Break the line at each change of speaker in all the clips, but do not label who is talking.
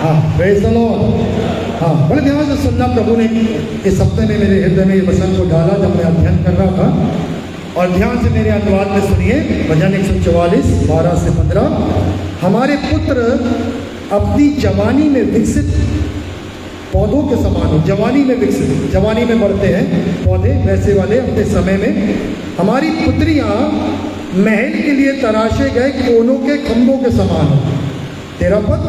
हाँ, praise the Lord. हाँ, बड़े ध्यान से सुनना। प्रभु ने इस हफ्ते में मेरे हृदय में ये वचन को डाला जब मैं अध्ययन कर रहा था। और ध्यान से मेरे अनुवाद में सुनिए, भजन 144 12 से 15। हमारे पुत्र अपनी जवानी में विकसित पौधों के समान हो। जवानी में विकसित, जवानी में बढ़ते हैं पौधे, वैसे वाले अपने समय में। हमारी पुत्रियां महल के लिए तराशे गए कोनों के खंभों के समान हो। 13 पद,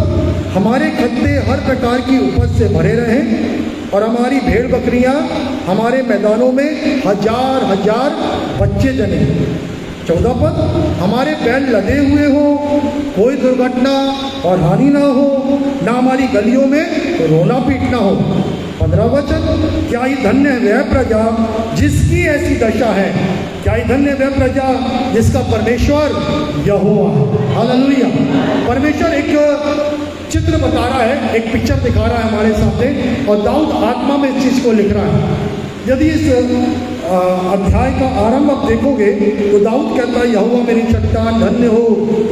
हमारे खत्ते हर प्रकार की उपज से भरे रहें और हमारी भेड़ बकरियां हमारे मैदानों में हजार हजार बच्चे जने। 14 पद, हमारे बैल लदे हुए हो, कोई दुर्घटना और हानि ना हो, ना हमारी गलियों में रोना पीटना हो। 15 वचन, क्या ही धन्य है वह प्रजा जिसकी ऐसी दशा है। क्या ही धन्य वह प्रजा जिसका परमेश्वर यहोवा है। हालेलुया। परमेश्वर एक चित्र बता रहा है, एक पिक्चर दिखा रहा है हमारे सामने, और दाऊद आत्मा में इस चीज़ को लिख रहा है। यदि इस अध्याय का आरंभ आप देखोगे तो दाऊद कहता है, यहोवा मेरी चट्टान, धन्य हो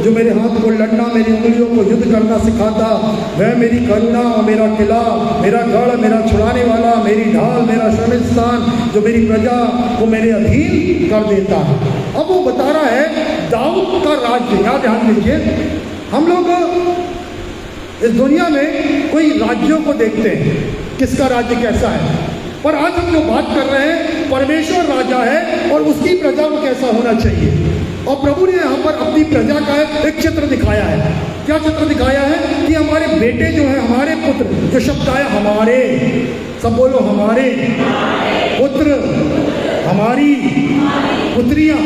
जो मेरे हाथ को लड़ना, मेरी उंगलियों को युद्ध करना सिखाता। वह मेरी करुणा, मेरा किला, मेरा गढ़, मेरा छुड़ाने वाला, मेरी ढाल, मेरा शरण स्थान, जो मेरी प्रजा को मेरे अधीन कर देता है। अब वो बता रहा है दाऊद का राज्य। यहाँ ध्यान दीजिए, हम लोग इस दुनिया में कोई राज्यों को देखते हैं, किसका राज्य कैसा है, पर आज हम जो बात कर रहे हैं, परमेश्वर राजा है और उसकी प्रजा को कैसा होना चाहिए। और प्रभु ने यहाँ पर अपनी प्रजा का एक चित्र दिखाया है। क्या चित्र दिखाया है कि हमारे बेटे जो हैं, हमारे पुत्र, जो शब्द आया हमारे, सब बोलो हमारे पुत्र, हमारी पुत्रियां।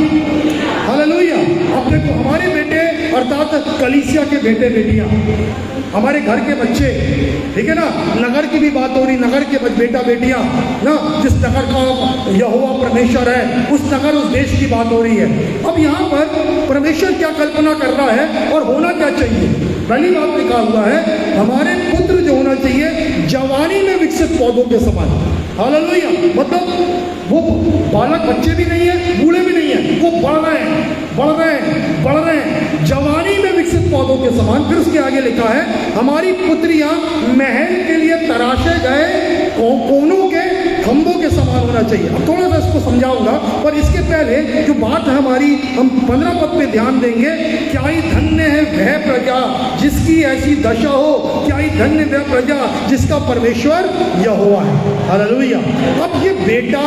हालेलुया। अब देखो, हमारे बेटे अर्थात कलीसिया के बेटे बेटियां, हमारे घर के बच्चे, ठीक है ना। नगर की भी बात हो रही, नगर के बेटा बेटियां ना, जिस नगर का यहोवा परमेश्वर है, उस नगर, उस देश की बात हो रही है। अब यहाँ पर परमेश्वर क्या कल्पना कर रहा है और होना क्या चाहिए। पहली बात लिखा हुआ है, हमारे पुत्र जो होना चाहिए जवानी में विकसित पौधों के समान। हालेलुया। मतलब वो बालक बच्चे भी नहीं है, बूढ़े भी नहीं है, वो बढ़ रहे हैं, बढ़ रहे हैं, बढ़ रहे हैं, जवानी में विकसित पौधों के समान। फिर उसके आगे लिखा है, हमारी पुत्रियां महल के लिए तराशे गए कोनों के खंभों के समान होना चाहिए। अब थोड़ा सा इसको समझाऊंगा, पर इसके पहले जो बात है हमारी, हम 15 पद पे ध्यान देंगे। क्या ही धन्य है वह प्रजा जिसकी ऐसी दशा हो। क्या ही धन्य वह प्रजा जिसका परमेश्वर यहोवा है। हालेलुया। अब ये बेटा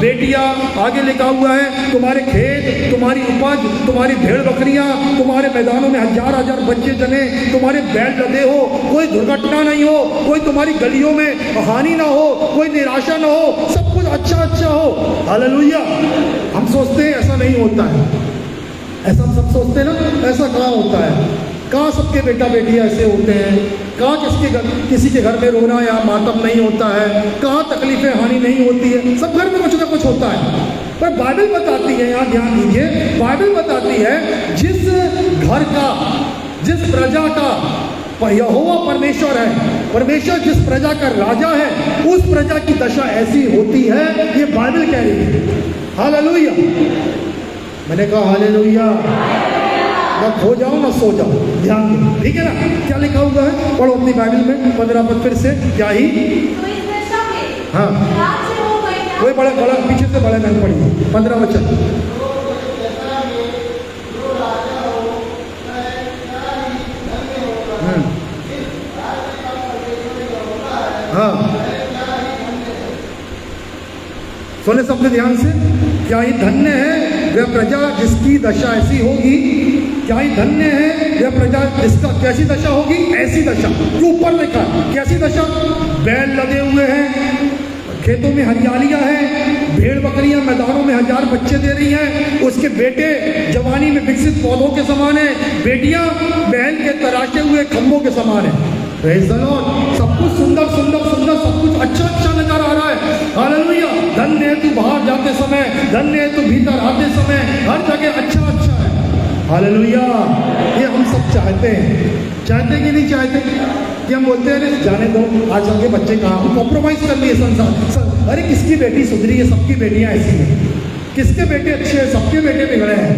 बेटियां, आगे लिखा हुआ है, तुम्हारे खेत, तुम्हारी उपज, तुम्हारी भेड़ बकरियां, तुम्हारे मैदानों में हजार हजार बच्चे जने, तुम्हारे बैल लदे हो, कोई दुर्घटना नहीं हो, कोई तुम्हारी गलियों में हानि ना हो, कोई निराशा ना हो, सब कुछ अच्छा अच्छा हो। हालेलुया। हम सोचते हैं ऐसा नहीं होता है, ऐसा हम सब सोचते हैं ना, ऐसा कहाँ होता है। कहाँ सबके बेटा बेटियां ऐसे होते हैं। कहाँ किसी के घर में रोना या मातम नहीं होता है। कहाँ तकलीफें हानि नहीं होती है। सब घर में कुछ ना कुछ होता है। पर बाइबल बताती है, यहाँ ध्यान दीजिए, बाइबल बताती है जिस घर का, जिस प्रजा का यहोवा परमेश्वर है, परमेश्वर जिस प्रजा का राजा है, उस प्रजा की दशा ऐसी होती है। ये बाइबल कह रही है। हालेलुया। मैंने कहा हालेलुया। ना खो जाओ ना सो जाओ, ध्यान दो, ठीक है ना। क्या लिखा हुआ है, पढ़ो अपनी बाइबल में 15 पद फिर से। क्या ही, हाँ, कोई बड़ा बड़ा पीछे से बड़ा नहीं पढ़िए, 15 वचन। हाँ, सुने सबने ध्यान से। क्या ही धन्य है वह प्रजा जिसकी दशा ऐसी होगी। क्या ही धन्य है वह प्रजा जिसका कैसी दशा होगी, ऐसी दशा जो ऊपर लिखा। कैसी दशा, बैल लदे हुए हैं, खेतों में हरियालियां हैं, भेड़ बकरियां मैदानों में हजार बच्चे दे रही हैं, उसके बेटे जवानी में विकसित पौधों के समान है, बेटियां महल के तराशे हुए खंभों के समान है। Praise the Lord. सब कुछ सुंदर सुंदर सुंदर, सब कुछ अच्छा अच्छा नजर आ रहा है। हालेलुया। धन्य है तू बाहर जाते समय, धन्य है तू भीतर आते समय, हर जगह अच्छा अच्छा है। हालेलुया। ये हम सब चाहते हैं, चाहते कि नहीं चाहते। कि हम बोलते हैं जाने दो, आजकल के बच्चे कहाँ, कॉम्प्रोमाइज कर लिए संसार। अरे किसकी बेटी सुधरी है, सबकी बेटियां ऐसी हैं। किसके बेटे अच्छे हैं, सबके बेटे बिगड़े हैं।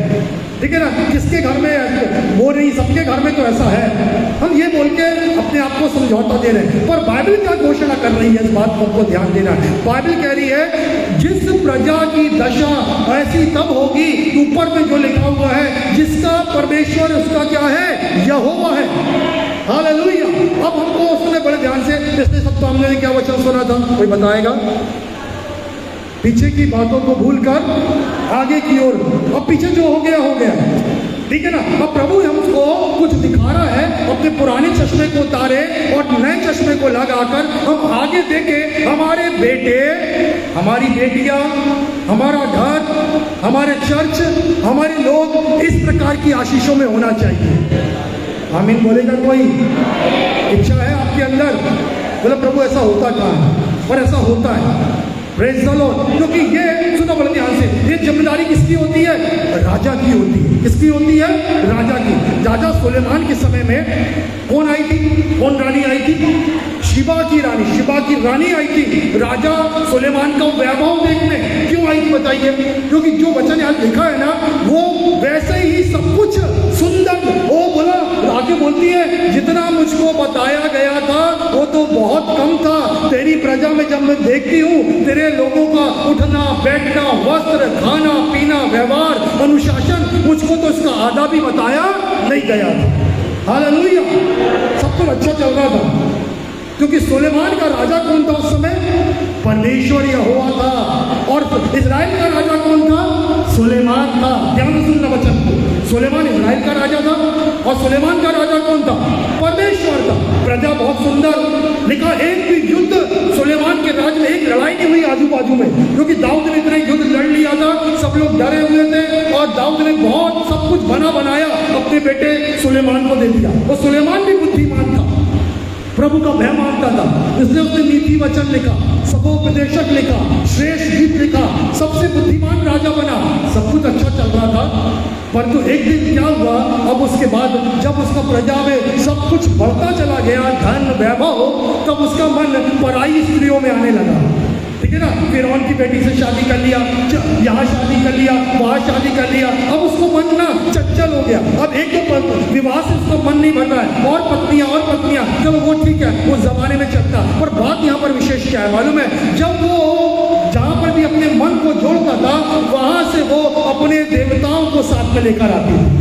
ठीक है ना, किसके घर में वो नहीं, सबके घर में तो ऐसा है। हम ये बोल के अपने आप को समझौता दे रहे हैं, पर बाइबल क्या घोषणा कर रही है, इस बात को हमको ध्यान देना है। बाइबल कह रही है जिस प्रजा की दशा ऐसी तब होगी, ऊपर में जो लिखा हुआ है, जिसका परमेश्वर उसका क्या है, यहोवा है। हालेलुया। अब हमको उसने बड़े ध्यान से, पिछले सप्ताह हमने क्या वचन सुना था, कोई बताएगा? पीछे की बातों को भूलकर आगे की ओर, अब पीछे जो हो गया हो गया, ठीक है ना। अब प्रभु हमको कुछ दिखा रहा है, अपने पुराने चश्मे को उतारे और नए चश्मे को लगाकर हम आगे देखे, हमारे बेटे, हमारी बेटियां, हमारा घर, हमारे चर्च, हमारे लोग इस प्रकार की आशीषों में होना चाहिए। आमीन बोलेगा कोई? इच्छा है आपके अंदर? बोले प्रभु ऐसा होता कहाँ है? और ऐसा होता है, प्रेज़ द लॉर्ड। क्योंकि ये सुनो बड़े ध्यान से, ये जिम्मेदारी किसकी होती है? राजा की होती है। किसकी होती है? राजा की। राजा सुलेमान के समय में कौन आई थी? कौन रानी आई थी? शिबा की रानी। शिबा की रानी आई थी राजा सुलेमान का वैभव देखने। क्यों आई थी बताइए? क्योंकि जो वचन यहाँ लिखा है ना, वो वैसे ही सब कुछ सुंदर, वो बोला, आगे बोलती है, जितना मुझको बताया गया था वो तो बहुत कम था। तेरी प्रजा में जब मैं देखती हूँ, तेरे लोगों का उठना बैठना, वस्त्र, खाना पीना, व्यवहार, अनुशासन, मुझको तो इसका आधा भी बताया नहीं गया था। हालेलुया। सब कुछ अच्छा चल रहा था, क्योंकि सुलेमान का राजा कौन था उस समय? परमेश्वर यहोवा था। और इजराइल का राजा कौन था? सुलेमान था। ध्यान से सुनना वचन। सुलेमान इजराइल का राजा था, और सुलेमान का राजा कौन था? परमेश्वर था। प्रजा बहुत सुंदर लिखा। एक भी युद्ध सुलेमान के राज में, एक लड़ाई नहीं हुई आजू बाजू में, क्योंकि दाऊद ने इतना युद्ध लड़ लिया था, सब लोग डरे हुए थे, और दाऊद ने बहुत सब कुछ बना बनाया अपने बेटे सुलेमान को दे दिया। और सुलेमान भी बुद्धिमान था, प्रभु का भय मानता था, इसलिए उसने नीति वचन लिखा, सभोपदेशक लिखा, श्रेष्ठ गीत लिखा, सबसे बुद्धिमान राजा बना। सब कुछ अच्छा चल रहा था, परंतु एक दिन क्या हुआ? अब उसके बाद जब उसका प्रजा में सब कुछ बढ़ता चला गया, धन वैभव, तब उसका मन पराई स्त्रियों में आने लगा। ठीक है ना। फिरौन की बेटी से शादी कर लिया, यहाँ शादी कर लिया, वहाँ शादी कर लिया। अब उसको मन ना चंचल हो गया। अब एक तो विवाह से उसका मन नहीं भर रहा है, और पत्नियां, चलो वो ठीक है, वो जमाने में चलता। पर बात यहाँ पर विशेष क्या है मालूम है? जब वो जहाँ पर भी अपने मन को जोड़ता था, वहां से वो अपने देवताओं को साथ में लेकर आती थी,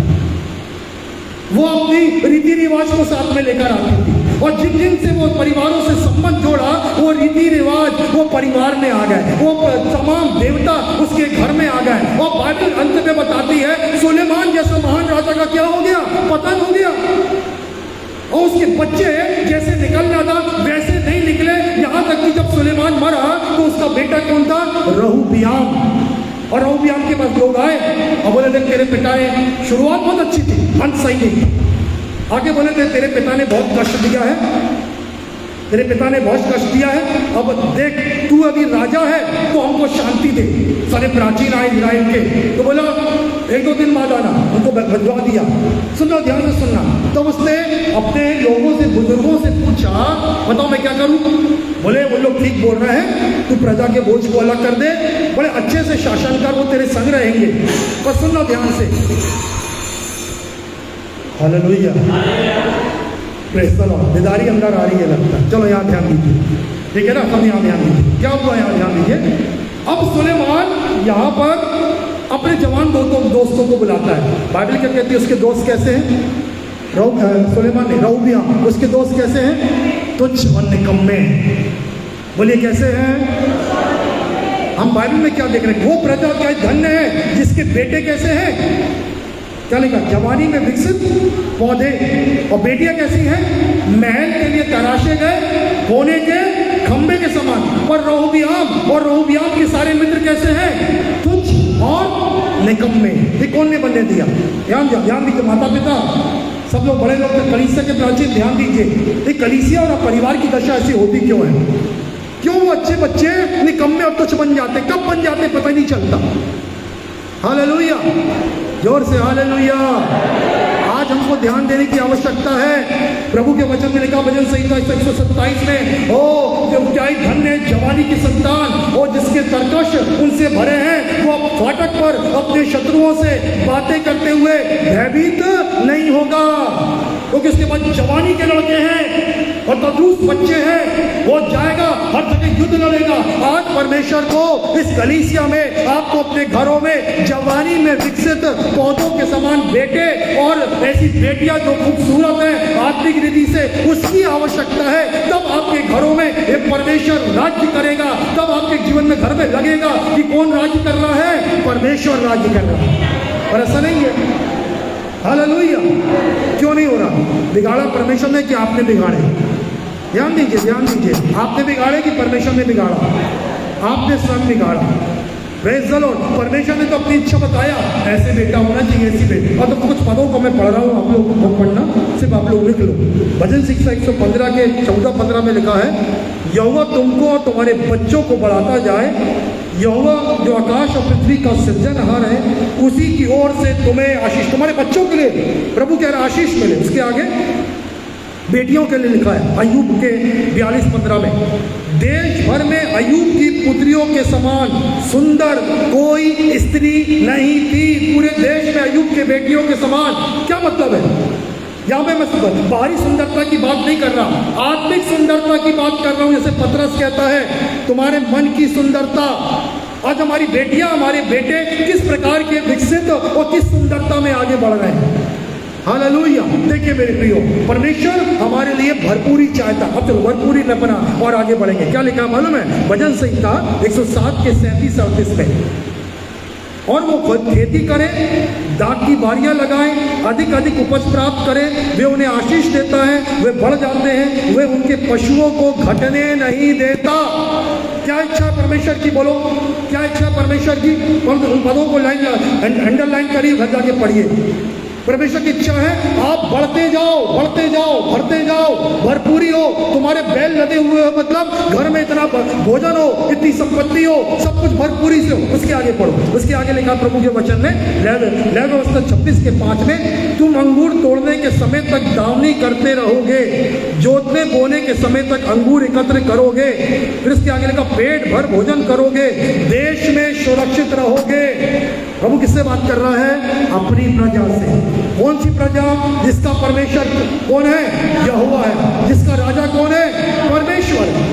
वो अपनी रीति रिवाज को साथ में लेकर आती थी, और जिन जिन से वो परिवारों से संबंध जोड़ा, वो रीति रिवाज वो परिवार में आ गए, वो तमाम देवता उसके घर में आ गए। और बाइबल अंत में बताती है, सुलेमान जैसा महान राजा का क्या हो गया? पतन हो गया। और उसके बच्चे जैसे निकलना था वैसे नहीं निकले, यहाँ तक कि जब सुलेमान मरा तो उसका बेटा कौन था? रहूबियाम। और रहूबियाम के पास लोग आए और बोले, देख तेरे पिता ने, शुरुआत बहुत अच्छी थी, अंत सही नहीं। आगे बोले थे, तेरे पिता ने बहुत कष्ट दिया है, तेरे पिता ने बहुत कष्ट दिया है, अब देख तू अभी राजा है तो हमको शांति दे। सारे प्राचीन आए इजराइल के, तो बोला 1-2 दिन बाद आना, उनको भिजवा दिया। सुनना, ध्यान से सुनना। तब उसने अपने लोगों से, बुजुर्गों से पूछा, बताओ मैं क्या करूं? बोले वो लोग ठीक बोल रहे हैं, तू प्रजा के बोझ को अलग कर दे, बड़े अच्छे से शासन कर, वो तेरे संग रहेंगे। पर सुनना ध्यान से। Hallelujah, praise the Lord. बेदारी अंदर आ रही है लगता है। चलो यहाँ ध्यान दीजिए, ठीक है ना, सब यहाँ ध्यान दीजिए। क्या हुआ यहाँ ध्यान दीजिए। अब सुलेमान यहाँ पर अपने जवान दोस्तों को बुलाता है। बाइबल क्या कहती है? उसके दोस्त कैसे हैं? सुलेमान ने, रहूबियाम, उसके दोस्त कैसे हैं? तुच्छ और निकम्मे। बोलिए कैसे हैं? हम बाइबल में क्या देख रहे हैं? वो प्रजा क्या धन्य है जिसके बेटे कैसे हैं? क्या लिखा? जवानी में विकसित पौधे। और बेटियां कैसी हैं? महल के लिए तराशे गए होने के खंबे के समान। और रहूबियाम के सारे मित्र कैसे हैं? तुच्छ और निकम्मे। ये कौन ने बनने दिया? ध्यान दीजिए, माता पिता सब लोग, बड़े लोग, कलीसिया के प्राचीन, ध्यान दीजिए। ये कलीसिया और परिवार की दशा ऐसी होती क्यों है? क्यों वो अच्छे बच्चे निकम्मे और तुच्छ बन जाते? कब बन जाते पता ही नहीं चलता। हालेलुया, जोर से हालेलुया। आज आज हमको ध्यान देने की आवश्यकता है। प्रभु के वचन में लिखा भजन संहिता 127 में, ओ क्या ही धन्य है जवानी की संतान, ओ जिसके तरकश उनसे भरे हैं, वो फाटक पर अपने शत्रुओं से बातें करते हुए भयभीत नहीं होगा, क्योंकि उसके बाद जवानी के लड़के हैं और तंदुरुस्त बच्चे हैं, वो जाएगा हर जगह युद्ध लड़ेगा। आज परमेश्वर को इस कलीसिया में आपको अपने घरों में जवानी में विकसित पौधों के समान बेटे और ऐसी बेटियां जो खूबसूरत है आत्मिक रीति से, उसकी आवश्यकता है। तब आपके घरों में एक परमेश्वर राज्य करेगा, तब आपके जीवन में घर में लगेगा कि कौन राज्य कर रहा है, परमेश्वर राज्य कर रहा है। और ऐसा नहीं है, हालेलुया। क्यों नहीं हो रहा? बिगाड़ा परमेश्वर ने कि आपने बिगाड़े? ध्यान दीजिए, ध्यान दीजिए, आपने बिगाड़े कि परमेश्वर ने बिगाड़ा? आपने स्वयं बिगाड़ा। Praise the Lord. परमेश्वर ने तो अपनी इच्छा बताया, ऐसे बेटा होना चाहिए, ऐसी बेटी। और तो कुछ पदों को मैं पढ़ रहा हूँ, आप लोग को पढ़ना, सिर्फ आप लोग लिख लो। भजन संहिता 115 के 14-15 में लिखा है, यहोवा तुमको और तुम्हारे बच्चों को बढ़ाता जाए, यहोवा जो आकाश और पृथ्वी का सृजनहार है, उसी की ओर से तुम्हें आशीष, तुम्हारे बच्चों के लिए प्रभु कह रहा आशीष मिले। उसके आगे बेटियों के लिए लिखा है अय्यूब के 42-15 में, देश भर में अय्यूब की पुत्रियों के समान सुंदर कोई स्त्री नहीं थी। पूरे देश में अय्यूब के बेटियों के समान। क्या मतलब है? यहाँ पे मैं बाहरी सुंदरता की बात नहीं कर रहा, आत्मिक सुंदरता की बात कर रहा हूँ। जैसे पतरस कहता है, तुम्हारे मन की सुंदरता। आज हमारी बेटियां, हमारे बेटे किस प्रकार के विकसित और किस सुंदरता में आगे बढ़ रहे हैं। हालेलुया। देखिए मेरे प्रियो, परमेश्वर हमारे लिए भरपूरी चाहता। अब चलो भरपूरी न बना और आगे बढ़ेंगे। क्या लिखा मालूम है? भजन संहिता 107 के 37-38 में, और वो खेती करें, दाख की बारियां लगाएं, अधिक अधिक उपज प्राप्त करें, वे उन्हें आशीष देता है, वे बढ़ जाते हैं, वे उनके पशुओं को घटने नहीं देता। क्या इच्छा है परमेश्वर की? बोलो, क्या इच्छा है परमेश्वर की? उन पदों को लाइन अंडरलाइन करिए, घर जाके पढ़िए। परमेश्वर की इच्छा है आप बढ़ते जाओ, बढ़ते जाओ, बढ़ते जाओ, भरपूरी हो, तुम्हारे बैल लदे हुए हो, मतलब घर में इतना भोजन हो, इतनी संपत्ति हो, सब कुछ भरपूरी से हो। उसके आगे पढ़ो, उसके आगे लिखा प्रभु के वचन में, लेवी व्यवस्था 26 के 5 में, तुम अंगूर तोड़ने के समय तक दावनी करते रहोगे, जोतने बोने के समय तक अंगूर एकत्र करोगे। फिर इसके आगे लिखा पेट भर भोजन करोगे, देश में सुरक्षित रहोगे। प्रभु किससे बात कर रहा है? अपनी प्रजा से। कौन सी प्रजा? जिसका परमेश्वर कौन है? यहोवा है। जिसका राजा कौन है? परमेश्वर है।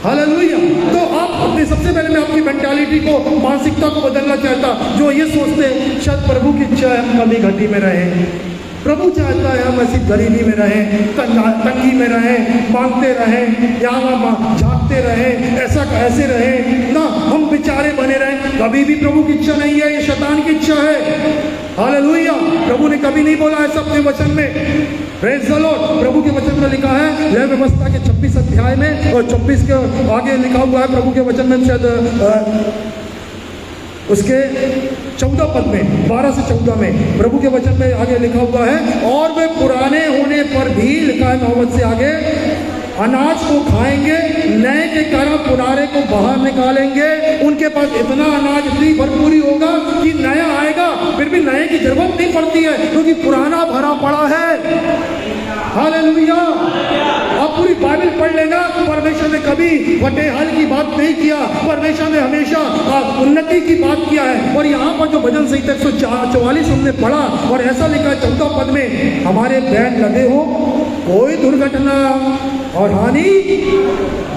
हालेलुया। तो आप अपने, सबसे पहले मैं आपकी मेंटालिटी को, मानसिकता को बदलना चाहता, जो ये सोचते शायद प्रभु की इच्छा है हम कमी घटी में रहें, प्रभु चाहता है हम ऐसी गरीबी में रहें, तंगी में रहें, मांगते रहें, यहाँ झाँकते रहें, ऐसे रहें ना, हम बेचारे बने रहें। कभी भी प्रभु की इच्छा नहीं है, ये शैतान की इच्छा है। हालेलुया। प्रभु ने कभी नहीं बोला ऐसा अपने वचन में। Praise the Lord. प्रभु के वचन में लिखा है, लेवी व्यवस्था के 26 अध्याय में और 26 के आगे लिखा हुआ है प्रभु के वचन में, शायद उसके 14 पद में, 12 से 14 में प्रभु के वचन में आगे लिखा हुआ है, और वे पुराने होने पर भी, लिखा है 9 से आगे, अनाज को खाएंगे, नए के कारण पुराने को बाहर निकालेंगे। उनके पास इतना अनाज, इतनी भरपूरी होगा कि नया आएगा, फिर भी नए की जरूरत नहीं पड़ती है, क्योंकि पुराना भरा पड़ा है। हालेलुया। आप पूरी बाइबल पढ़ लेना, परमेश्वर ने कभी वटेहाल की बात नहीं किया, परमेश्वर ने हमेशा उन्नति की बात किया है। और यहाँ पर जो भजन संहिता 144 हमने पढ़ा, और ऐसा लिखा 14 पद में, हमारे बैल लदे हो, कोई दुर्घटना और हानि,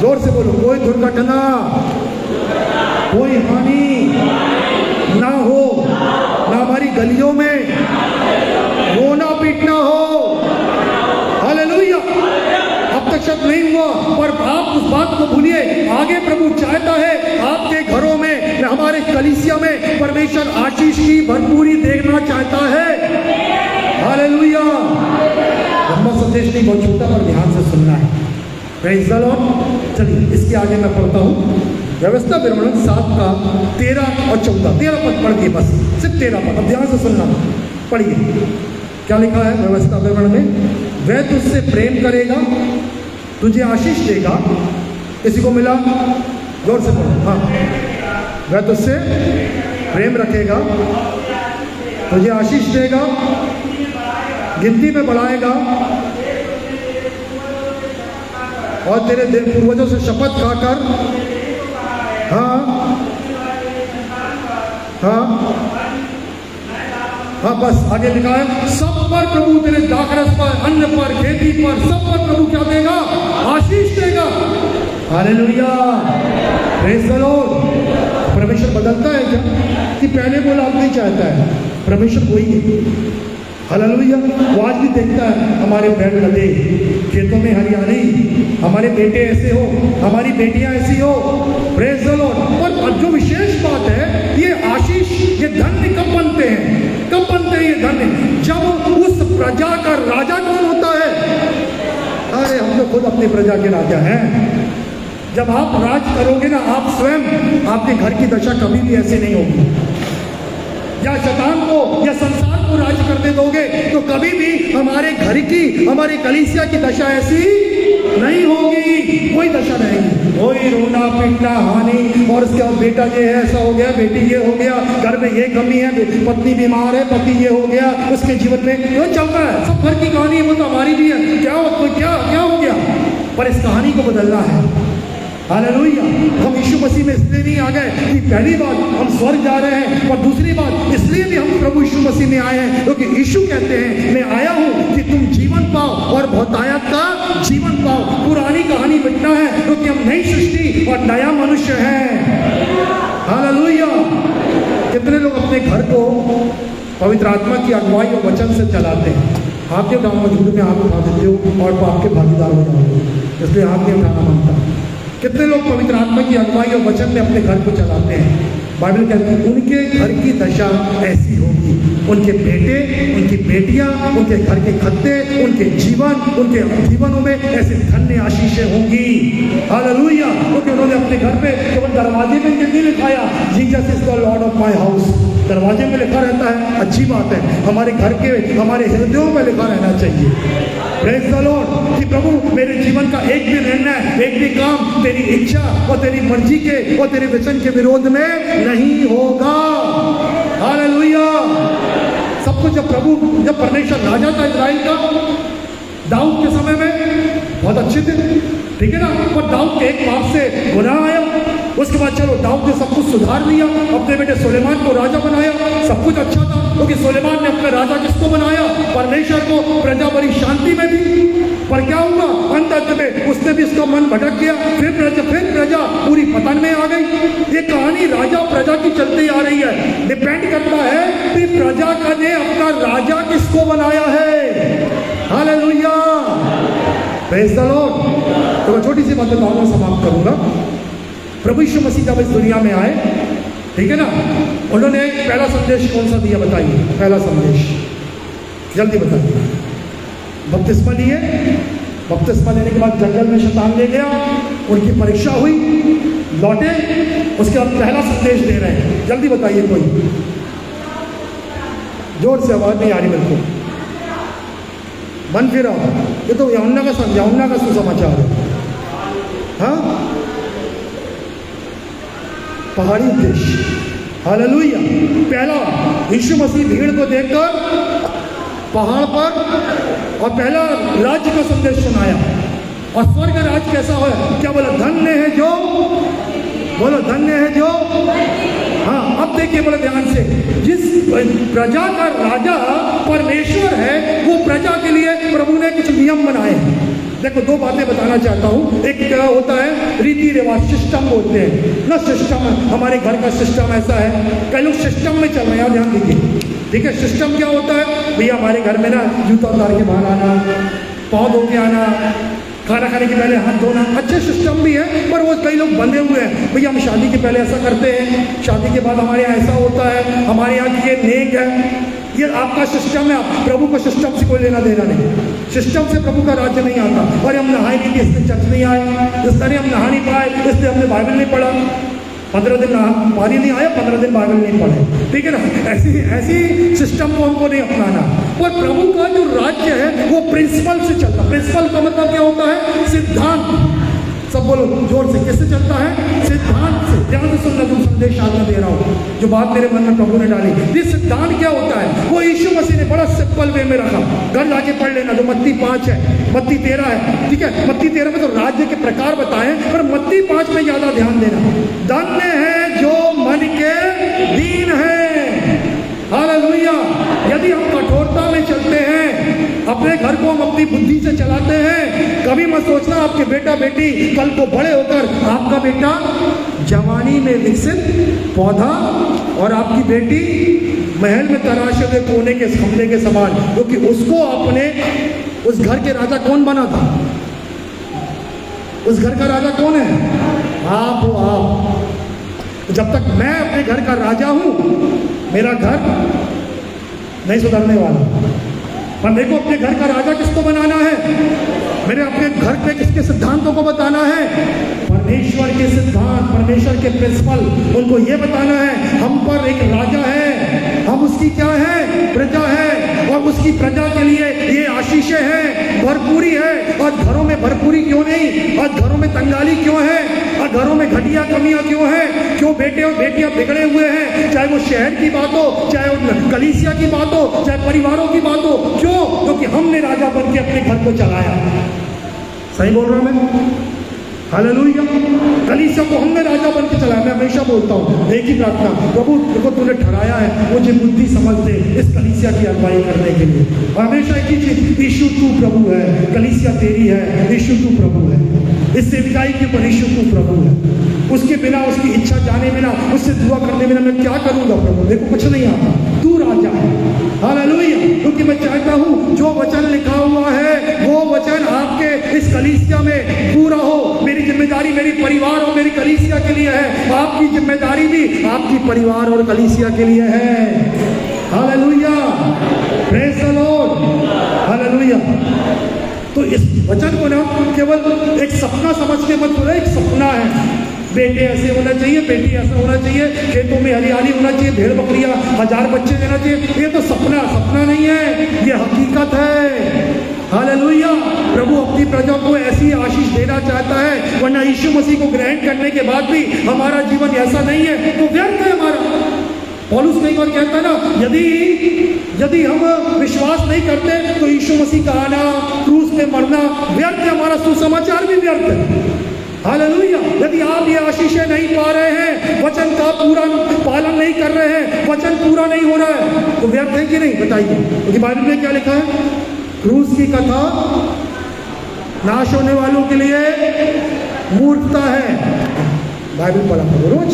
जोर से बोलो, कोई दुर्घटना, कोई हानि ना हो, ना हमारी गलियों में रोना पीटना हो। हालेलुया। अब तक शब्द नहीं हुआ, पर आप उस बात को भूलिए। आगे प्रभु चाहता है आपके घरों में, हमारे कलीसिया में परमेश्वर आशीष की भरपूरी देखना चाहता है। हालेलुया। लंबा संदेश नहीं, बहुत छोटा, पर ध्यान से सुनना है। Praise the Lord. चलिए इसके आगे मैं पढ़ता हूँ, व्यवस्था विवरण 7 का 13 और 14, 13 पद पढ़ दिए, बस सिर्फ 13 पद। अब ध्यान से सुनना, पढ़िए क्या लिखा है व्यवस्था विवरण में। वह तुझसे प्रेम करेगा, तुझे आशीष देगा। किसी को मिला? जोर से बोलो। हाँ, वह तुझसे प्रेम रखेगा, तुझे आशीष देगा, गिनती में बढ़ाएगा और तेरे पूर्वजों से शपथ खाकर, हाँ हाँ हाँ, बस आगे लिखा है, सब पर प्रभु तेरे दाखरस पर, अन्न पर, खेती पर, सब पर प्रभु क्या देगा? आशीष देगा। Hallelujah, praise the Lord. परमेश्वर बदलता है क्या? कि पहले बोला आप नहीं चाहता है, परमेश्वर वही है। हालेलुया। वो आज भी देखता है हमारे बैल गधे, खेतों में हरियाली, हमारे बेटे ऐसे हो, हमारी बेटियां ऐसी हो, प्रेज़ द लॉर्ड। और जो विशेष बात है, ये आशीष, ये धन्य कब बनते हैं? कब बनते हैं ये धन्य? जब उस प्रजा का राजा कौन होता है? अरे हम तो खुद अपनी प्रजा के राजा हैं। जब आप राज करोगे ना, आप स्वयं, आपके घर की दशा कभी भी ऐसी नहीं होगी। या शैतान को या संसार को राज करने दोगे तो कभी भी हमारे घर की, हमारे कलीसिया की दशा ऐसी नहीं होगी, कोई दशा नहीं। कोई रोना पीटना हानि, और उसके बाद बेटा ये है, ऐसा हो गया, बेटी ये हो गया, घर में ये कमी है, पत्नी बीमार है, पति ये हो गया, उसके जीवन में जो चल रहा है, सब घर की कहानी है, वो तो हमारी भी है। क्या हो गया? पर इस कहानी को बदलना है। हालेलुया। हम यीशु मसीह में इसलिए नहीं आ गए कि पहली बात हम स्वर्ग जा रहे हैं, और दूसरी बात इसलिए भी हम प्रभु यीशु मसीह में आए हैं क्योंकि यीशु कहते हैं, मैं आया हूं कि तुम जीवन पाओ और बहुतायत का जीवन पाओ। पुरानी कहानी मिटना है क्योंकि हम नई सृष्टि और नया मनुष्य हैं। हालेलुया। कितने लोग अपने घर को पवित्र आत्मा की अगुवाई और वचन से चलाते हैं? हाथ के उठाना, झूठ में हाथ उठा देते हो और पाप के भागीदार हो जाओगे, इसलिए हाथ नहीं उठाना मांगता। कितने लोग पवित्र आत्मा की अगुवाई और वचन में अपने घर को चलाते हैं? बाइबल कहती है उनके घर की दशा ऐसी होगी, उनके बेटे, उनकी बेटियां, उनके घर के खत्ते, उनके जीवनों में ऐसे धन्य आशीषें होंगी। हालेलुया। क्योंकि उन्होंने अपने घर पे केवल दरवाजे में नहीं लिखाया, Jesus is the Lord of my house. दरवाजे में लिखा रहता है, अच्छी बात है, हमारे घर के, हमारे हृदयों में लिखा रहना चाहिए। Praise the Lord. कि प्रभु मेरे जीवन का एक भी निर्णय, एक भी काम तेरी इच्छा और तेरी मर्जी के और तेरे वचन के विरोध में नहीं होगा। हालेलुया। सब कुछ जब परमेश्वर राजा था इस्राएल का, दाऊद के समय में बहुत अच्छे थे, ठीक है ना, पर दाऊद के एक पाप से गुनाह आया। उसके बाद चलो दाऊद ने सब कुछ सुधार लिया, अपने बेटे सुलेमान को राजा बनाया, सब कुछ अच्छा था क्योंकि सुलेमान ने अपना राजा किसको बनाया? परमेश्वर को। प्रजा बड़ी शांति में थी, पर क्या हुआ? अंत में उसने भी इसका मन भटक गया, फिर प्रजा पूरी पतन में आ गई। ये कहानी राजा प्रजा की चलती आ रही है। डिपेंड करता है कि प्रजा का ने अपना राजा किसको बनाया है। Hallelujah, praise the Lord. तो मैं छोटी सी बात बताऊंगा, समाप्त करूंगा। प्रभु यीशु मसीह जब इस दुनिया में आए, ठीक है ना, उन्होंने पहला संदेश कौन सा दिया? बताइए, पहला संदेश जल्दी बताइए। बपतिस्मा लिए, बपतिस्मा लेने के बाद जंगल में शैतान ले गया, उनकी परीक्षा हुई, लौटे, उसके बाद पहला संदेश दे रहे हैं। जल्दी बताइए कोई, जोर से आवाज नहीं आ रही मेरे को। मन फिरा, ये तो यूहन्ना का सुसमाचार है। हाँ, पहाड़ी उद्देश्य। हालेलुया। पहला, यीशु मसीह भीड़ को देखकर पहाड़ पर और पहला राज्य का संदेश सुनाया। और स्वर्ग राज कैसा हो? क्या बोला? धन्य है जो, बोलो धन्य है जो। हाँ, अब देखिए बड़े ध्यान से, जिस प्रजा का राजा परमेश्वर है, वो प्रजा के लिए प्रभु ने कुछ नियम बनाए हैं। देखो, दो बातें बताना चाहता हूँ। एक क्या होता है? रीति रिवाज, सिस्टम बोलते हैं ना। सिस्टम, हमारे घर का सिस्टम ऐसा है। कई लोग सिस्टम में चल रहे हैं, ध्यान दीजिए, ठीक है। सिस्टम क्या होता है? भैया हमारे घर में ना जूता उतार के बाहर आना, पाँव धो के आना, खाना खाने के पहले हाथ धोना। अच्छे सिस्टम भी है, पर वो कई लोग बंधे हुए हैं। भैया हम शादी के पहले ऐसा करते हैं, शादी के बाद हमारे यहाँ ऐसा होता है, हमारे यहाँ की ये नेक है। ये आपका सिस्टम है, प्रभु को सिस्टम से कोई लेना देना नहीं। सिस्टम से प्रभु का राज्य नहीं आता। और हम नहाए नहीं, इसलिए चर्च नहीं आए, इस तरह हम नहा नहीं पाए, इसलिए हमने बाइबल नहीं पढ़ा। 15 दिन पानी नहीं आया, 15 दिन बाइबल नहीं पढ़े, ठीक है ना। ऐसी सिस्टम को हमको नहीं अपनाना। और प्रभु का जो राज्य है वो प्रिंसिपल से चलता। प्रिंसिपल का मतलब क्या होता है? सिद्धांत। सब बोलो जोर से, किससे चलता है? सिद्धांत से। ध्यान से सुनना, जो संदेश आज मैं दे रहा हूँ, जो बात मेरे मन में प्रभु ने डाली। ये सिद्धांत क्या होता है? वो यीशु मसीह ने बड़ा सिंपल वे में रखा। घर जाके पढ़ लेना, जो मत्ती 5 है, मत्ती 13 है, ठीक है। मत्ती 13 में तो राज्य के प्रकार बताएं, पर मत्ती 5 में ज्यादा ध्यान देना। धन्य है जो मन के दीन है। हालेलुया। यदि हम कठोरता में चलते हैं, अपने घर को हम अपनी बुद्धि से चलाते हैं, कभी मत सोचना आपके बेटा बेटी कल को बड़े होकर, आपका बेटा जवानी में विकसित पौधा और आपकी बेटी महल में तराशे हुए कोने के खंभे के समान, क्योंकि उसको अपने उस घर के राजा कौन बना था? उस घर का राजा कौन है? आप हो आप। जब तक मैं अपने घर का राजा हूं, मेरा घर नहीं सुधरने वाला। पर मेरे को अपने घर का राजा किसको बनाना है? मेरे अपने घर पे किसके सिद्धांतों को बताना है? परमेश्वर के सिद्धांत, परमेश्वर के प्रिंसिपल, उनको ये बताना है हम पर एक राजा है, हम उसकी क्या है? प्रजा है, और उसकी प्रजा के लिए ये आशीषें हैं, भरपूरी है। और घरों में भरपूरी क्यों नहीं? और घरों में तंगाली क्यों है? और घरों में घटिया कमियां क्यों है? क्यों बेटे और बेटियां बिगड़े हुए हैं? चाहे वो शहर की बात हो, चाहे कलीसिया की बात हो, चाहे परिवारों की बात हो। क्यों? क्योंकि हमने राजा बन के अपने घर को चलाया। सही बोल रहा हूं मैं? हालेलुया। कलीसिया को हमने राजा बन के चलाया। मैं हमेशा बोलता हूँ एक ही प्रार्थना, प्रभु देखो तूने ठहराया है मुझे बुद्धि समझ दे इस कलीसिया की अगुवाई करने के लिए। और हमेशा एक ही चीज, यीशु तू प्रभु है, कलीसिया तेरी है, यीशु तू प्रभु है। इस सेविकाई के ऊपर यीशु तू प्रभु है। उसके बिना, उसकी इच्छा जाने बिना, उससे दुआ करने बिना मैं क्या करूंगा प्रभु? देखो कुछ नहीं आता, तू राजा है। हालेलुया। क्योंकि मैं चाहता हूँ जो वचन लिखा हुआ है वो वचन आपके इस कलीसिया में पूरा हो। मेरी जिम्मेदारी मेरी परिवार और मेरी कलीसिया के लिए है, आपकी जिम्मेदारी भी आपकी परिवार और कलीसिया के लिए है। Hallelujah. Praise the Lord. Hallelujah. तो इस वचन को ना केवल एक सपना समझ के मत बोलो, एक सपना है। बेटे ऐसे होना चाहिए, बेटी ऐसा होना चाहिए, खेतों में हरियाली होना चाहिए, भेड़ बकरियां 1000 बच्चे देना चाहिए। ये तो सपना नहीं है, ये हकीकत है। हालेलुया। प्रभु अपनी प्रजा को ऐसी आशीष देना चाहता है, वरना यीशु मसीह को ग्रहण करने के बाद भी हमारा जीवन ऐसा नहीं है तो व्यर्थ है हमारा। पौलुस कई बार कहता है ना, यदि हम विश्वास नहीं करते तो यीशु मसीह का आना, क्रूस पे मरना व्यर्थ है, हमारा सुसमाचार भी व्यर्थ है। हालेलुया। यदि आप ये आशीषें नहीं पा रहे हैं, वचन का पूरा पालन नहीं कर रहे हैं, वचन पूरा नहीं हो रहा है, तो व्यर्थ है कि नहीं? बताइए। क्योंकि बाइबल में क्या लिखा है? क्रूस की कथा नाश होने वालों के लिए मूर्खता है। बाइबल पढ़ा करो रोज।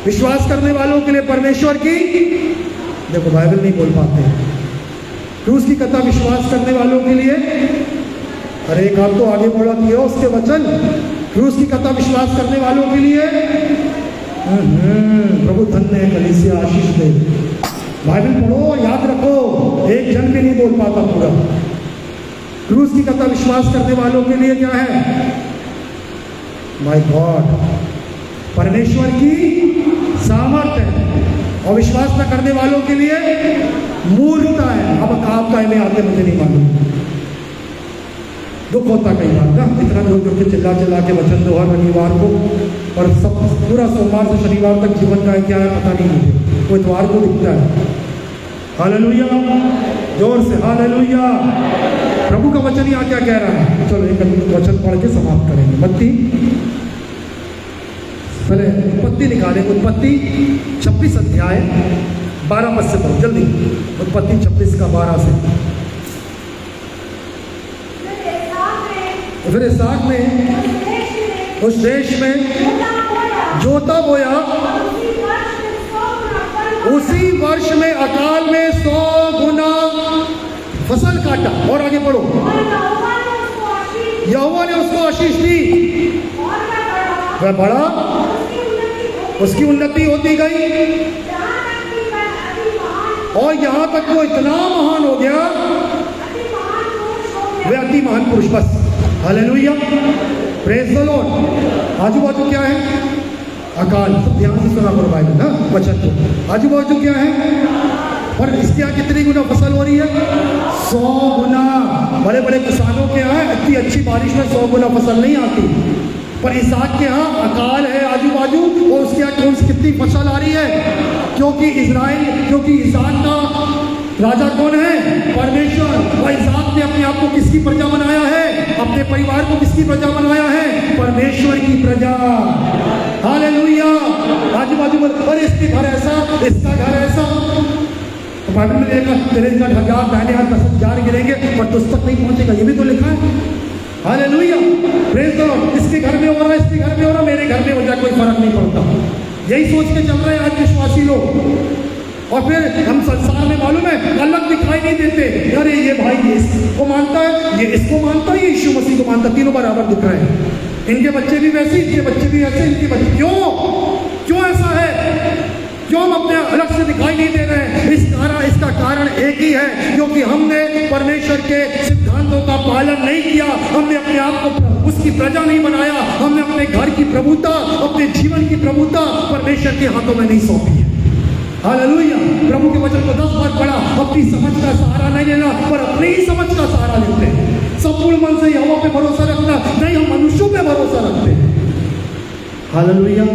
विश्वास करने वालों के लिए परमेश्वर की, देखो बाइबल नहीं बोल पाते। क्रूस की कथा विश्वास करने वालों के लिए, अरे एक आप तो आगे बढ़ा दिया उसके वचन। क्रूस की कथा विश्वास करने वालों के लिए, प्रभु धन्य है, कलीसिया आशीष दे। बाइबल पढ़ो, याद रखो, एक जन भी नहीं बोल पाता पूरा। क्रूस की कथा विश्वास करने वालों के लिए क्या है? माय गॉड, परमेश्वर की सामर्थ है। और विश्वास न करने वालों के लिए मूर्खता है। अब आपका में आगे मुझे नहीं मालूम, दुख होता कई बार ना, इतना लोग जो चिल्ला के वचन दो हर रविवार को, और सब पूरा सोमवार से शनिवार तक जीवन का क्या है पता नहीं मुझे, वो इतवार को दिखता है। हालेलुया। जोर से हालेलुया। प्रभु का वचन यहाँ क्या कह रहा है? चलो एक वचन पढ़ के समाप्त करेंगे। मत्ती, पहले उत्पत्ति निकाले। उत्पत्ति 26 अध्याय 12 पद से पढ़ो जल्दी। उत्पत्ति 26 का 12 से। फिर इसहाक ने उस देश में जोता बोया, उसी वर्ष में अकाल में 100 गुना फसल काटा। और आगे पढ़ो। यहोवा ने उसको आशीष दी, वह बढ़ा, उसकी उन्नति होती गई, और यहां तक वो इतना महान हो गया, वह अति महान पुरुष। बस। हालेलुया। Praise the Lord. आजू बाजू क्या है? अकाल। सब ध्यान से सुना करो बाइबल ना वचन को। आजू बाजू क्या है? पर इसके यहाँ कितनी गुना फसल हो रही है? 100 गुना। बड़े बड़े किसानों के यहाँ इतनी अच्छी बारिश में 100 गुना फसल नहीं आती। पर इसहाक के यहाँ अकाल है आजू बाजू, और उसके यहाँ कौन सी कितनी फसल आ रही है, क्योंकि इसहाक का राजा कौन है, परमेश्वर। और इसहाक ने अपने आप को किसकी प्रजा बनाया है, अपने परिवार को किसकी प्रजा बनाया है, परमेश्वर की प्रजा। हालेलुया। आजू बाजू में अरे इसके घर ऐसा, इसका घर ऐसा, तो बाइबल में देखा तेरे का ढगार दाहिने हाथ 10,000 गिरेंगे पर तुझ तक नहीं पहुंचेगा, ये भी तो लिखा है। हालेलुया। Praise the Lord. इसके घर में हो रहा है, इसके घर में हो रहा, मेरे घर में हो जाए, कोई फर्क नहीं पड़ता। यही सोच के चल रहे हैं आज विश्वासी लोग। और फिर हम संसार में मालूम है अलग दिखाई नहीं देते, अरे ये भाई ये इसको मानता है, ये इसको मानता है, ये यीशु मसीह को मानता है, तीनों बराबर दिख रहे हैं। इनके बच्चे भी वैसे, इनके बच्चे भी ऐसे, इनके बच्चे क्यों ऐसा है, क्यों हम अपने अलग से दिखाई नहीं दे रहे हैं? इसका कारण एक ही है, क्योंकि हमने परमेश्वर के सिद्धांतों का पालन नहीं किया, हमने अपने आप को उसकी प्रजा नहीं बनाया, हमने अपने घर की प्रभुता, अपने जीवन की प्रभुता परमेश्वर के हाथों में नहीं सौंपी है। हालेलुया। प्रभु के वचन को 10 बार पढ़ा, अपनी समझ का सहारा नहीं लेना पर अपनी ही समझ का सहारा लेते हैं। संपूर्ण मन से यहोवा पे भरोसा रखना नहीं, हम मनुष्यों पे भरोसा रखते हैं। हालेलुया।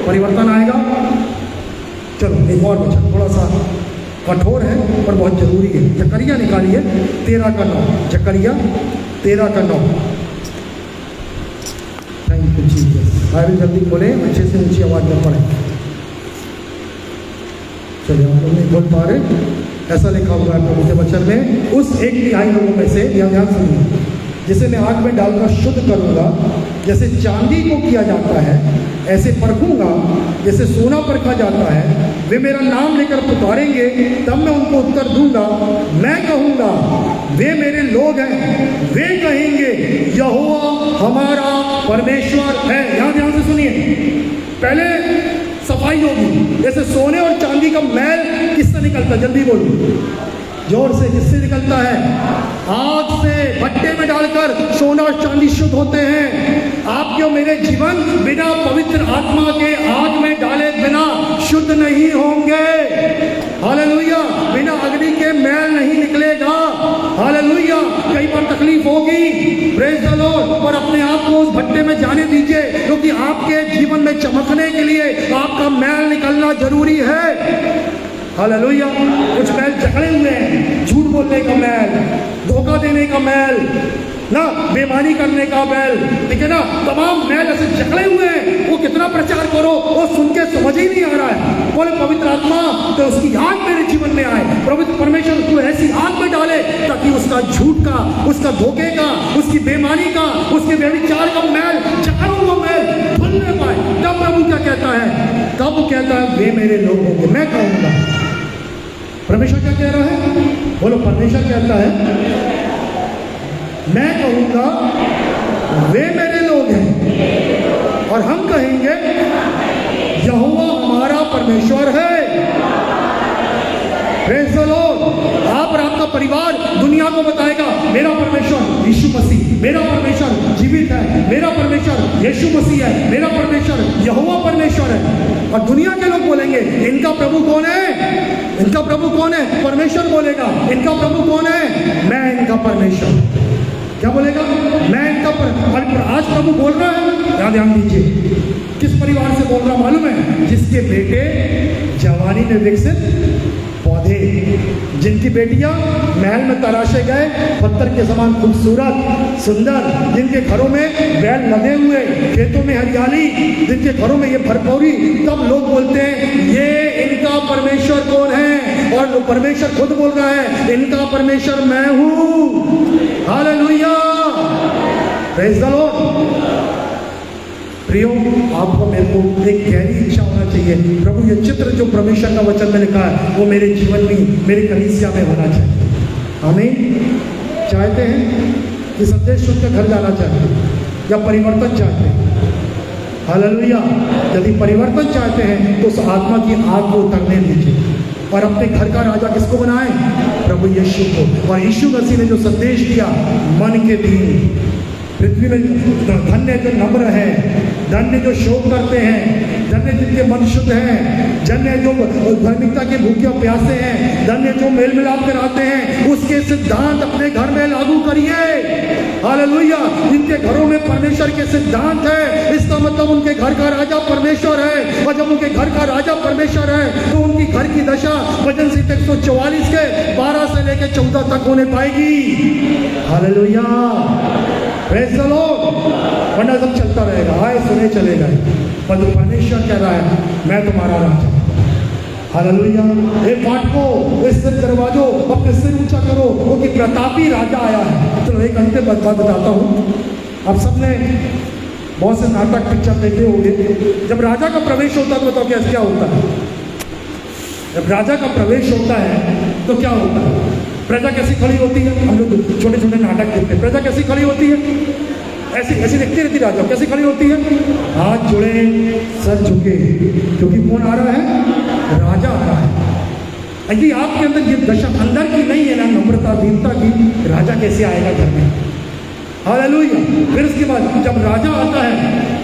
परिवर्तन आएगा। चलो एक और वचन थोड़ा सा कठोर है पर बहुत जरूरी है। जकरिया निकालिए 13:9। जकरिया 13:9। Thank you Jesus. बाइबल जल्दी खोले, अच्छे से ऊंची आवाज में पढ़ें। चलिए आप लोग नहीं बोल पा रहे, ऐसा लिखा हुआ है प्रभु के वचन में, उस 1/3 लोगों में से, ध्यान सुनिए, जिसे मैं आग में डालकर शुद्ध करूंगा, जैसे चांदी को किया जाता है ऐसे परखूंगा, जैसे सोना परखा जाता है। वे मेरा नाम लेकर पुकारेंगे, तब मैं उनको उत्तर दूंगा। मैं कहूंगा वे मेरे लोग हैं, वे कहेंगे यहोवा हमारा परमेश्वर है। ध्यान से सुनिए, पहले सफाई होगी, जैसे सोने और चांदी का मैल किससे निकलता है, जल्दी बोलो जोर से, किससे निकलता है, आग से। भट्टे में डालकर सोना और चांदी शुद्ध होते हैं। आपके और मेरे जीवन बिना पवित्र आत्मा के आग में डाले बिना शुद्ध नहीं होंगे। हालेलुया। बिना अग्नि के मैल नहीं निकलेगा। हालेलुया। कई बार तकलीफ होगी, प्रेज़ द लॉर्ड, पर अपने आप को उस भट्टे में जाने दीजिए, क्योंकि आपके जीवन में चमकने के लिए आपका मैल निकलना जरूरी है। हालेलुया। कुछ मैल जकड़े हुए हैं, झूठ बोलने का मैल, धोखा देने का मैल, ना बेईमानी करने का मैल, ठीक है ना, तमाम मैल ऐसे जकड़े हुए हैं। वो कितना प्रचार करो, वो सुन के समझ ही नहीं आ रहा है। बोले पवित्र आत्मा तो उसकी आग मेरे जीवन में आए, पवित्र परमेश्वर उसको ऐसी आग में डाले ताकि उसका झूठ का, उसका धोखे का, उसकी बेईमानी का, उसके व्यभिचार का मैल, जकड़ा हुआ मैल धुलने पाए। तब प्रभु क्या कहता है, तब वो कहता है वे मेरे लोग होंगे। मैं कहूँगा, परमेश्वर क्या कह रहा है, बोलो परमेश्वर कहता है मैं कहूँगा वे मेरे लोग हैं, और हम कहेंगे यहोवा हमारा परमेश्वर है। Praise the Lord. आप और आपका परिवार दुनिया को बताएगा मेरा परमेश्वर यीशु मसीह, मेरा परमेश्वर जीवित है, मेरा परमेश्वर यीशु मसीह है, मेरा परमेश्वर यहोवा परमेश्वर है। और दुनिया के लोग बोलेंगे इनका प्रभु कौन है, इनका प्रभु कौन है, परमेश्वर बोलेगा इनका प्रभु कौन है, मैं इनका परमेश्वर। क्या बोलेगा, मैं इनका पर आज प्रभु बोल रहा है, ध्यान दीजिए, किस परिवार से बोल रहा मालूम है, जिसके बेटे जवानी में विकसित पौधे, जिनकी बेटियां महल में तराशे गए पत्थर के समान खूबसूरत सुंदर, जिनके घरों में बैल लगे हुए, खेतों में हरियाली, जिनके घरों में ये भरपूरी, तब लोग बोलते हैं ये इनका परमेश्वर कौन है, और परमेश्वर खुद बोल रहा है इनका परमेश्वर मैं हूं। हालेलुया। Praise the Lord. प्रियो, आपको मेरे को एक गहरी इच्छा होना चाहिए, प्रभु ये चित्र जो परमेश्वर का वचन में लिखा है वो मेरे जीवन में, मेरी कलीसिया में होना चाहिए। आमीन। चाहते हैं कि संदेश सुनकर घर जाना चाहते हैं या परिवर्तन चाहते हैं? हालेलुया। यदि परिवर्तन चाहते हैं तो उस आत्मा की आग को उतरने दीजिए और अपने घर का राजा किसको बनाएं, प्रभु यीशु को। और यीशु मसीह ने जो संदेश दिया, मन के दीन, पृथ्वी में धन्य जो नम्र है, धन्य जो शोक करते हैं, धन्य जिनके मन शुद्ध हैं, धन्य जो धार्मिकता के भूखे और प्यासे हैं, धन्य जो मेल मिलाप कराते हैं, उसके सिद्धांत अपने घर में लागू करिए। हालेलुया। जिनके घरों में परमेश्वर के सिद्धांत है, इसका मतलब उनके घर का राजा परमेश्वर है, और जब उनके घर का राजा परमेश्वर है तो उनकी घर की दशा भजन संहिता 144 के 12 से लेकर 14 तक होने पाएगी। Hallelujah, praise the Lord. वरना सब चलता रहेगा, आए सुने चले गए, पर परमेश्वर कह रहा है मैं तुम्हारा राजा। हालेलुया। एक पाठ को इस दरवाजों अपने सिर ऊंचा करो, वो कि प्रतापी राजा आया है। चलो एक अंतिम बात बताता हूँ। आप सबने बहुत से नाटक पिक्चर देखे होंगे। जब राजा का प्रवेश होता है तो बताओ क्या होता है? जब राजा का प्रवेश होता है तो क्या होता है? प्रजा कैसी खड़ी होती है? हम लोग छोटे छोटे नाटक देखते हैं। प्रजा कैसी खड़ी होती है? ऐसी ऐसी दिखती रहती राजा। कैसी खड़ी होती है? हाथ जुड़े, सर झुके, क्योंकि कौन आ रहा है? राजा आ रहा है। यदि आपके अंदर ये दशा अंदर की नहीं है ना, नम्रता दीनता की, राजा कैसे आएगा घर में? हालेलुया। फिर उसके बाद जब राजा आता है,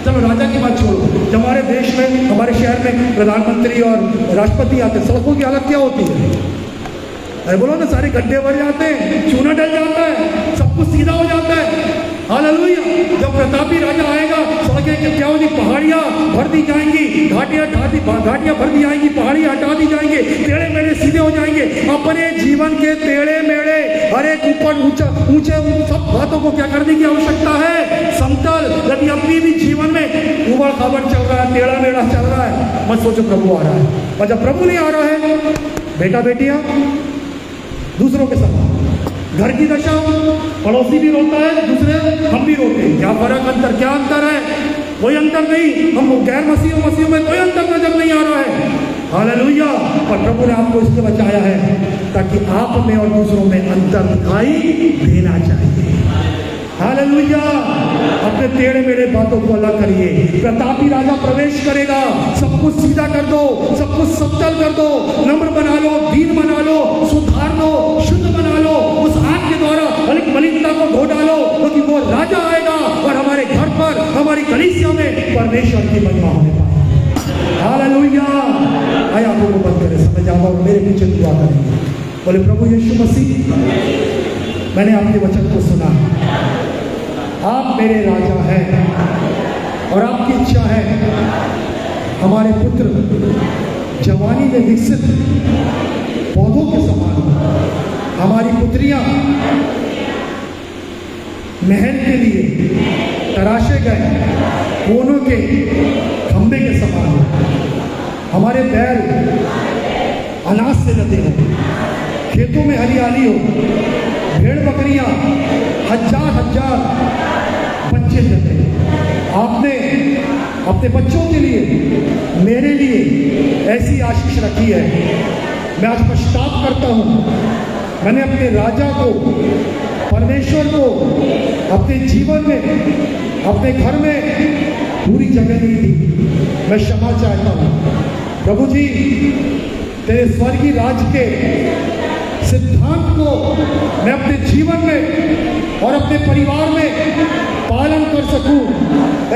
चलो राजा की बात छोड़ो, जब हमारे देश में, हमारे शहर में प्रधानमंत्री और राष्ट्रपति आते हैं, सड़कों की हालत क्या होती है? अरे बोलो ना, सारे गड्ढे भर जाते हैं, चूना डल जाता है, सब कुछ सीधा हो जाता है। हालेलुया। जब प्रतापी राजा आएगा, सड़कें क्या होगी? पहाड़ियाँ भर दी जाएंगी, घाटियाँ भर दी जाएंगी, पहाड़ियाँ हटा दी जाएंगे, टेढ़े मेढ़े सीधे हो जाएंगे। अपने जीवन के टेढ़े मेढ़े, हर एक ऊपर ऊंचे सब बातों को क्या करने की आवश्यकता है? समतल। यदि अपनी भी जीवन में उबड़ खाबड़ चल रहा है, टेढ़ा मेढ़ा चल रहा है, मत सोचो प्रभु आ रहा है। और जब प्रभु नहीं आ रहा है, बेटा बेटियां दूसरों के समान, घर की दशा, पड़ोसी भी रोता है, दूसरे हम भी रोते हैं। क्या फर्क, अंतर क्या अंतर है? कोई अंतर नहीं। हम गैर मसीहों में कोई अंतर नजर नहीं आ रहा है। हालेलुया। पर प्रभु ने आपको इसलिए बचाया है ताकि आप में और दूसरों में अंतर दिखाई देना चाहिए। हालेलुया। अपने टेढ़े मेढ़े बातों को अलग करिए। प्रतापी राजा प्रवेश करेगा, सब कुछ सीधा कर दो, सब कुछ समतल कर दो, नम्र बना लो, दीन बना लो, सुधार लो, शुद्ध बना लो। उस आग के द्वारा मलिनता को धो डालो, क्योंकि वो राजा आएगा और हमारे घर पर, हमारी कलीसिया में परमेश्वर की महिमा होने पाएगी। हालेलुया। आइए आंखों को बंद करें, समझ आओ और मेरे पीछे दुआ करेंगे। बोले प्रभु यीशु मसीह, मैंने आपके वचन को सुना, आप मेरे राजा हैं और आपकी इच्छा है हमारे पुत्र जवानी में विकसित पौधों के समान, हमारी पुत्रियां महल के लिए तराशे गए कोनों के खंभे के समान, हमारे बैल अनाज से लदे हों, खेतों में हरियाली हो, भेड़ बकरियां हजार हजार बच्चे जन्मे। आपने अपने बच्चों के लिए, मेरे लिए ऐसी आशीष रखी है। मैं आज पश्चाताप करता हूँ, मैंने अपने राजा को, परमेश्वर को अपने जीवन में, अपने घर में पूरी जगह नहीं दी। मैं क्षमा चाहता हूँ प्रभु जी। तेरे स्वर्गीय राज के सिद्धांत को मैं अपने जीवन में और अपने परिवार में पालन कर सकूं,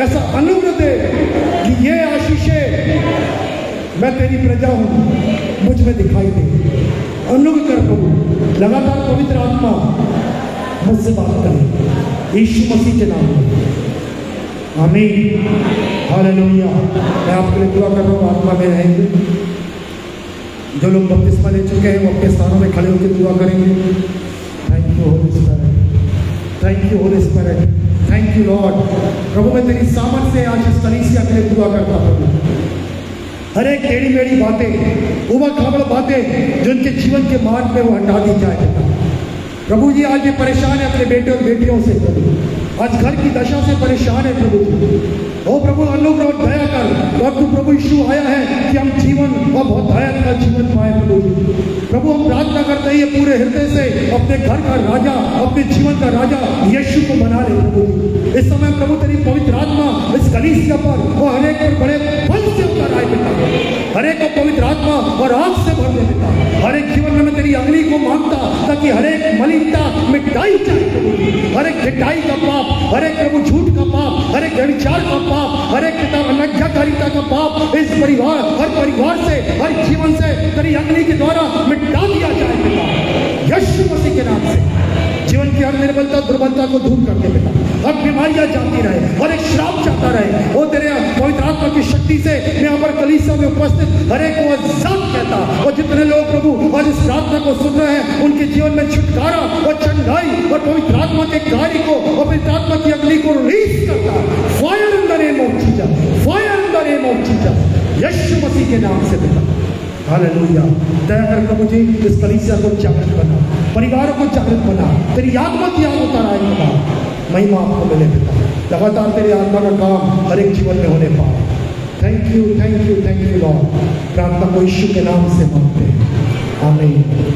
ऐसा अनुग्रह दे कि ये आशीषें, मैं तेरी प्रजा हूं, मुझ में दिखाई दे। अनुग्रह कर प्रभु, लगातार पवित्र आत्मा मुझसे बात करे, यीशु मसीह के नाम में, आमीन। हालेलुया। मैं आपके लिए दुआ कर रहा हूँ, आत्मा में रहेंगे। जो लोग बपतिस्मा ले चुके हैं वो अपने स्थानों में खड़े होकर दुआ करेंगे। Thank you Holy Spirit, thank you Holy Spirit, thank you Lord. प्रभु मैं तेरी सामर्थ से आज इस कलीसिया के लिए दुआ करता हूँ। हर एक टेढ़ी मेढ़ी बातें, उबड़ खाबड़ बातें जो उनके जीवन के मार्ग में वो हटा दी जाए। प्रभु जी आज ये परेशान है अपने बेटे और बेटियों से, प्रभु आज घर की दशा से परेशान है प्रभु जी। ओ प्रभु अनुग्रह और दया कर, और तू प्रभु यीशु आया है कि हम जीवन और बहुत दया का जीवन पाए प्रभु जी। प्रभु हम प्रार्थना करते हैं ये पूरे हृदय से अपने घर का राजा, अपने जीवन का राजा यीशु को बना ले प्रभु जी। इस समय प्रभु तेरी पवित्र आत्मा इस कलीसिया पर और हर एक पर बड़े बल से उतर आए बेटा, हर एक को पवित्र पवित्र आत्मा और आग से भर दे पिता। हर एक जीवन में मैं तेरी अग्नि को मांगता ताकि हर एक मलिनता मिटाई जाए प्रभु जी। हर एक ढिठाई का पाप, हर एक प्रभु झूठ का पाप, हर एक व्यभिचार का पाप, हर एक पिता अनज्ञाकारिता का पाप इस परिवार, हर परिवार से, हर जीवन से तेरी अग्नि के द्वारा मिटा दिया जाए पिता, यीशु मसीह के नाम से। जीवन की हर निर्बलता दुर्बलता को दूर कर दे पिता। अब बीमारियां जाती रहे और एक श्राप जाता रहे। वो तेरे पवित्र आत्मा की शक्ति से मैं यहाँ पर कलीसिया में उपस्थित हर एक को आजाद कहता। और जितने लोग प्रभु आज इस प्रार्थना को सुन रहे हैं उनके जीवन में छुटकारा और चंगाई और पवित्र आत्मा के कार्य को और पवित्र आत्मा की अग्नि को रिलीज करता। Fire in the name of Jesus, fire in the name of Jesus, Yeshu Masih के नाम से पिता। हालेलुया। दया कर प्रभु जी इस कलीसिया को जागृत बना, परिवारों को जागृत बना, तेरी आत्मा की आग उतारा है पिता। महिमा आपको मिले पिता। लगातार तेरी आत्मा का काम हर एक जीवन में होने पाए। Thank you, thank you, thank you Lord. प्रार्थना को यीशु के नाम से मांगते हैं, आमीन।